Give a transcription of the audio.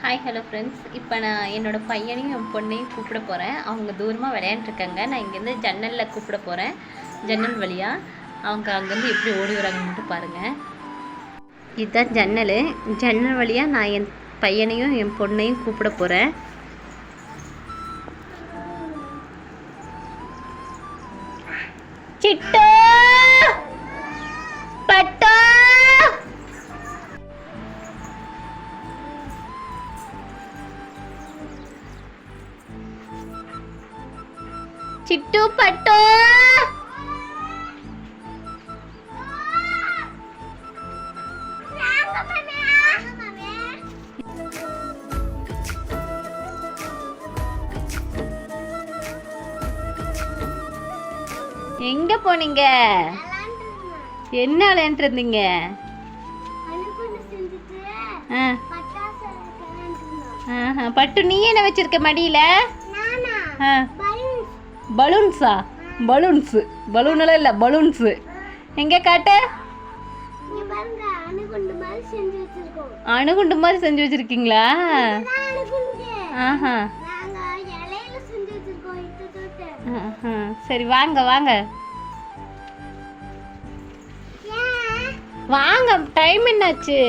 Hi hello friends. இப்போ நான் என்னோடய பையனையும் என் பொண்ணையும் கூப்பிட போகிறேன். அவங்க தூரமாக விளையாண்டுருக்காங்க. நான் இங்கேருந்து ஜன்னலில் கூப்பிட போகிறேன். ஜன்னல் வழியாக அவங்க அங்கேருந்து எப்படி ஓடி வராங்கன்னு மட்டும் பாருங்கள். இதுதான் ஜன்னல். ஜன்னல் வழியாக நான் என் பையனையும் என் பொண்ணையும் கூப்பிட போகிறேன். சிட்டு பட்டு சிட்டு பட்டு எங்க போனீங்க? என்ன விளையாண்டு இருந்தீங்க? பட்டு நீ என்ன வச்சிருக்க மடியில? பலூன்ஸா? பலூன்ஸ். பலூன்லாம் இல்லை, பலூன்ஸு. எங்கே காட்டு? அணுகுண்டு மாதிரி செஞ்சு வச்சிருக்கீங்களா? ஆஹா, சரி வாங்க வாங்க வாங்க, டைம் என்னாச்சு?